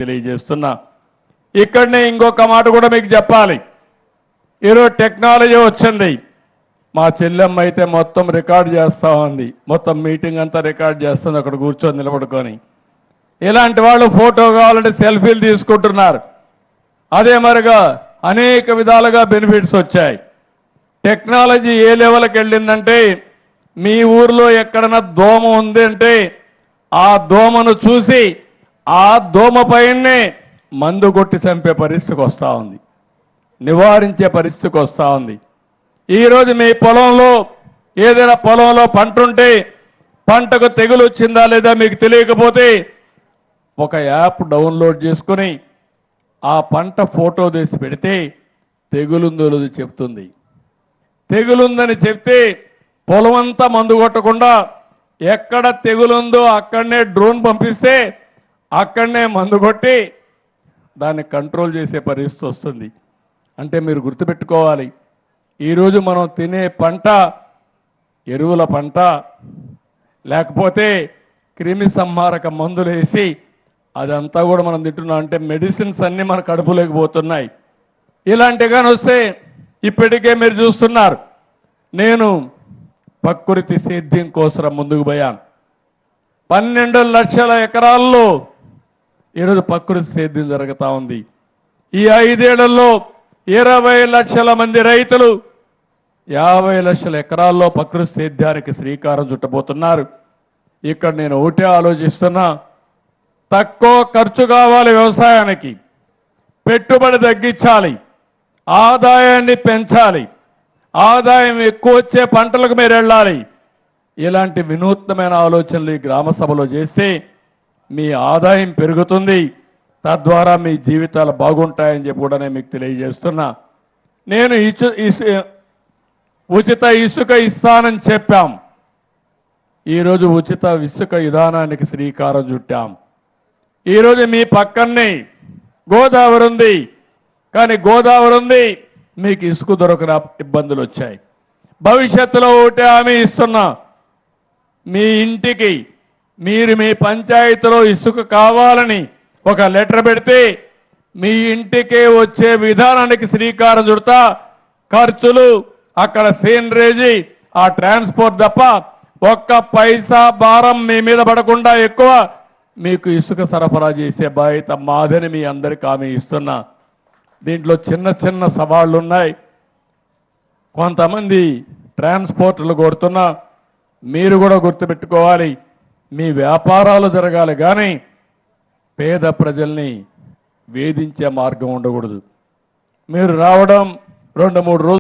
తెలియజేస్తున్నా. ఇక్కడనే ఇంకొక మాట కూడా మీకు చెప్పాలి. ఈరోజు టెక్నాలజీ వచ్చింది. మా చెల్లెమ్మ అయితే మొత్తం రికార్డ్ చేస్తూ ఉంది. మొత్తం మీటింగ్ అంతా రికార్డ్ చేస్తుంది అక్కడ కూర్చొని నిలబడుకొని. ఇలాంటి వాళ్ళు ఫోటో కావాలంటే సెల్ఫీలు తీసుకుంటున్నారు. అదే మరిగా అనేక విధాలుగా బెనిఫిట్స్ వచ్చాయి. టెక్నాలజీ ఏ లెవెల్కి వెళ్ళిందంటే మీ ఊర్లో ఎక్కడన్నా దోమ ఉంది అంటే ఆ దోమను చూసి ఆ దోమ పైనే మందు కొట్టి చంపే పరిస్థితికి వస్తూ ఉంది, నివారించే పరిస్థితికి వస్తూ ఉంది. ఈరోజు మీ పొలంలో ఏదైనా పొలంలో పంట ఉంటే పంటకు తెగులు వచ్చిందా లేదా మీకు తెలియకపోతే ఒక యాప్ డౌన్లోడ్ చేసుకుని ఆ పంట ఫోటో తీసి పెడితే తెగులుందో లేదో చెప్తుంది. తెగులుందని చెప్తే పొలమంతా మందు కొట్టకుండా ఎక్కడ తెగులుందో అక్కడనే డ్రోన్ పంపిస్తే అక్కడనే మందు కొట్టి దాన్ని కంట్రోల్ చేసే పరిస్థితి వస్తుంది. అంటే మీరు గుర్తుపెట్టుకోవాలి, ఈరోజు మనం తినే పంట ఎరువుల పంట, లేకపోతే క్రిమి సంహారక మందులు వేసి అదంతా కూడా మనం తింటున్నాం. అంటే మెడిసిన్స్ అన్నీ మన కడుపులోకి పోతున్నాయి. ఇలాంటిగాని వస్తే ఇప్పటికే మీరు చూస్తున్నారు, నేను ప్రకృతి సేద్యం కోసం ముందుకు పోయాను. 12 లక్షల ఎకరాల్లో ఈరోజు ప్రకృతి సేద్యం జరుగుతూ ఉంది. ఈ 5 ఏళ్లలో 20 లక్షల మంది రైతులు 50 లక్షల ఎకరాల్లో ప్రకృతి సేద్యానికి శ్రీకారం చుట్టబోతున్నారు. ఇక్కడ నేను ఒకటే ఆలోచిస్తున్నా, తక్కువ ఖర్చు కావాలి వ్యవసాయానికి, పెట్టుబడి తగ్గించాలి, ఆదాయాన్ని పెంచాలి, ఆదాయం ఎక్కువ వచ్చే పంటలకు మీరు వెళ్ళాలి. ఇలాంటి వినూత్నమైన ఆలోచనలు ఈ గ్రామ సభలో చేస్తే మీ ఆదాయం పెరుగుతుంది, తద్వారా మీ జీవితాలు బాగుంటాయని చెప్పి కూడా నేను మీకు తెలియజేస్తున్నా. నేను ఉచిత ఇసుక ఇస్తానని చెప్పాం. ఈరోజు ఉచిత ఇసుక విధానానికి శ్రీకారం చుట్టాం. ఈరోజు మీ పక్కనే గోదావరి ఉంది, కానీ గోదావరి ఉంది మీకు ఇసుక దొరకన ఇబ్బందులు వచ్చాయి. భవిష్యత్తులో ఒకటే హామీ ఇస్తున్నా, మీ ఇంటికి మీరు మీ పంచాయతీలో ఇసుక కావాలని ఒక లెటర్ పెడితే మీ ఇంటికే వచ్చే విధానానికి శ్రీకారం చుడతా. ఖర్చులు అక్కడ సీనరేజీ ఆ ట్రాన్స్పోర్ట్ తప్ప ఒక్క పైసా భారం మీ మీద పడకుండా ఎక్కువ మీకు ఇసుక సరఫరా చేసే బాధ్యత మాదని మీ అందరికీ హామీ ఇస్తున్నా. దీంట్లో చిన్న చిన్న సవాళ్లు ఉన్నాయి. కొంతమంది ట్రాన్స్పోర్ట్లు కోరుతున్నా, మీరు కూడా గుర్తుపెట్టుకోవాలి, మీ వ్యాపారాలు జరగాలి కానీ పేద ప్రజల్ని వేధించే మార్గం ఉండకూడదు. మీరు రావడం 2-3 రోజులు